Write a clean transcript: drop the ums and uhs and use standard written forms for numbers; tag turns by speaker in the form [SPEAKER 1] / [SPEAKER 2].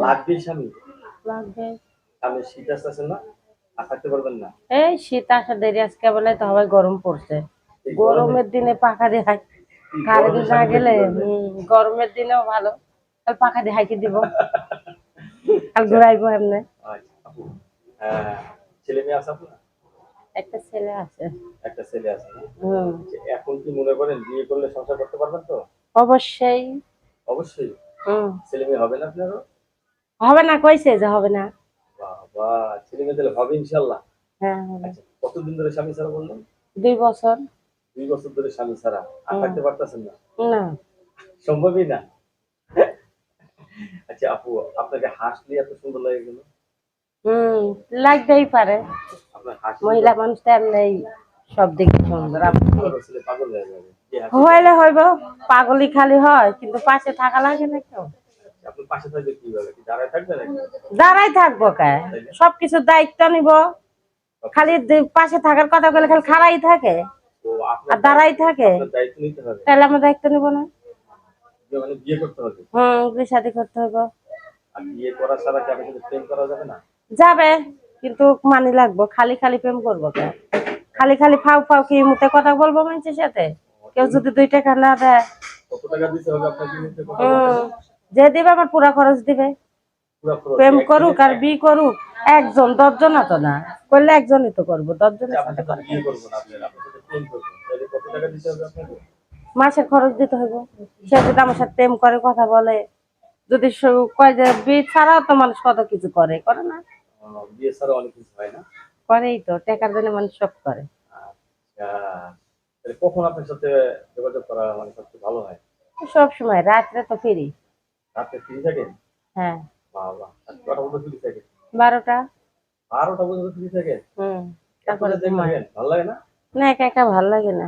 [SPEAKER 1] লাগবে স্বামী?
[SPEAKER 2] লাগবে।
[SPEAKER 1] সামনে শীত আসতেছে না? আর থাকতে পারবেন না?
[SPEAKER 2] এই শীত আসা দেরি, আজকে বলে তো হবে গরম পড়ছে।
[SPEAKER 1] এই গরমে
[SPEAKER 2] গরমের দিনে পাখা দিয়ে
[SPEAKER 1] এই গরমে
[SPEAKER 2] কারেন্ট না
[SPEAKER 1] স্বামীকে কি
[SPEAKER 2] গেলে
[SPEAKER 1] করবেন?
[SPEAKER 2] গরমের দিনেও ভালো। কাল পাখা দিয়ে হাইকে দিব, কাল ঘুরাইবো এমনি।
[SPEAKER 1] আচ্ছা আপু, হ্যাঁ, ছেলে মেয়ে আছে আপনার?
[SPEAKER 2] একটা ছেলে আছে।
[SPEAKER 1] একটা ছেলে আছে না?
[SPEAKER 2] হুম।
[SPEAKER 1] আচ্ছা, এখন কি মনে করেন বিয়ে করলে সংসার করতে পারবেন তো?
[SPEAKER 2] অবশ্যই।
[SPEAKER 1] অবশ্যই।
[SPEAKER 2] হুম।
[SPEAKER 1] ছেলে মেয়ে হবে না আপনারও?
[SPEAKER 2] হবে না, কইছে যে হবে না।
[SPEAKER 1] বাবা, ছেলে মেয়ে তাহলে হবে ইনশাল্লাহ।
[SPEAKER 2] হ্যাঁ হবে।
[SPEAKER 1] আচ্ছা, কতদিন ধরে স্বামী ছাড়া বললেন?
[SPEAKER 2] 2 বছর।
[SPEAKER 1] 2 বছর ধরে স্বামী ছাড়া। আর
[SPEAKER 2] হুম।
[SPEAKER 1] থাকতে পারতেছেন না?
[SPEAKER 2] না।
[SPEAKER 1] সম্ভবই না। আচ্ছা আপু, আপনাকে হাসলে এত সুন্দর লাগে কেন?
[SPEAKER 2] হুম। লাগতেই পারে।
[SPEAKER 1] আপনার হাসি
[SPEAKER 2] মহিলা মানুষ তো এমনি সব দিকে সুন্দর।
[SPEAKER 1] আরো ছেলে পাগল হয়ে যাবে যে হাসি দেয়।
[SPEAKER 2] হইলে হইব, পাগলি খালি হয় কিন্তু পাশে থাকা লাগে না কেউ।
[SPEAKER 1] আপনার পাশে থাকবে কিভাবে? কি দাঁড়ায় থাকবে নাকি?
[SPEAKER 2] দাঁড়াই থাকবো কে,
[SPEAKER 1] তাই না?
[SPEAKER 2] সবকিছুর দায়িত্ব নিব। খালি পাশে থাকার কথা বলে খালি খাড়াই থাকে
[SPEAKER 1] তো
[SPEAKER 2] আর দাঁড়াই থাকে,
[SPEAKER 1] আপনার দায়িত্ব নিতে হবে।
[SPEAKER 2] তাহলে আমরা দায়িত্ব নিব না।
[SPEAKER 1] যে মানে বিয়ে করতে হবে।
[SPEAKER 2] বিয়ে শাদী করতে হইব।
[SPEAKER 1] আর বিয়ে করা ছাড়া কি আপনার সাথে প্রেম করা যাবে না?
[SPEAKER 2] যাবে, কিন্তু মানি লাগবো। খালি খালি প্রেম করবো কে? খালি খালি ফাউ ফাউ কি মুখে কথা বলবো মানুষের সাথে? কেউ যদি 2 টাকা না দেয়।
[SPEAKER 1] কত টাকা দিতে হবে আপনাকে মিথ্যে কথা বলতে
[SPEAKER 2] হম।
[SPEAKER 1] গেলে?
[SPEAKER 2] যে দিবে আমার পুরা খরচ দিবে।
[SPEAKER 1] পুরো খরচ
[SPEAKER 2] প্রেম
[SPEAKER 1] একদিনে
[SPEAKER 2] করুক আর বিয়ে করুক, একজন 10 জন তো না করলে একজনই তো করবো, 10 জনের
[SPEAKER 1] আপনার
[SPEAKER 2] সাথে
[SPEAKER 1] সাথে
[SPEAKER 2] করে।
[SPEAKER 1] বিয়ে করবো না, আপনার সাথে প্রেম করবো, তাহলে কত টাকা দিতে হবে আপনাকে?
[SPEAKER 2] মাসের খরচ দিতে হইব। সে যদি আমার সাথে প্রেম করে কথা বলে, যদি কয় যে বিয়ে ছাড়াও তো মানুষ কত কিছু করে, করে না?
[SPEAKER 1] বিয়ে ছাড়া অনেক কিছু হয় না?
[SPEAKER 2] করেই তো, টাকার জন্য মানুষ সব করে।
[SPEAKER 1] আচ্ছা, তাহলে কখন আপনার সাথে যোগাযোগ করা মানে সবচেয়ে ভালো হয়?
[SPEAKER 2] সব সময় রাত্রে তো ফিরি।
[SPEAKER 1] রাতে ফ্রি থাকেন?
[SPEAKER 2] হ্যাঁ।
[SPEAKER 1] বাবা, আর কটা পর্যন্ত ফ্রি থাকেন?
[SPEAKER 2] 12টা।
[SPEAKER 1] 12টা পর্যন্ত ফ্রি থাকেন? এত
[SPEAKER 2] তারপরে
[SPEAKER 1] রাতে
[SPEAKER 2] ঘুমায়।
[SPEAKER 1] থাকেন, ভালো লাগে না?
[SPEAKER 2] না, একা একা ভাল লাগে না।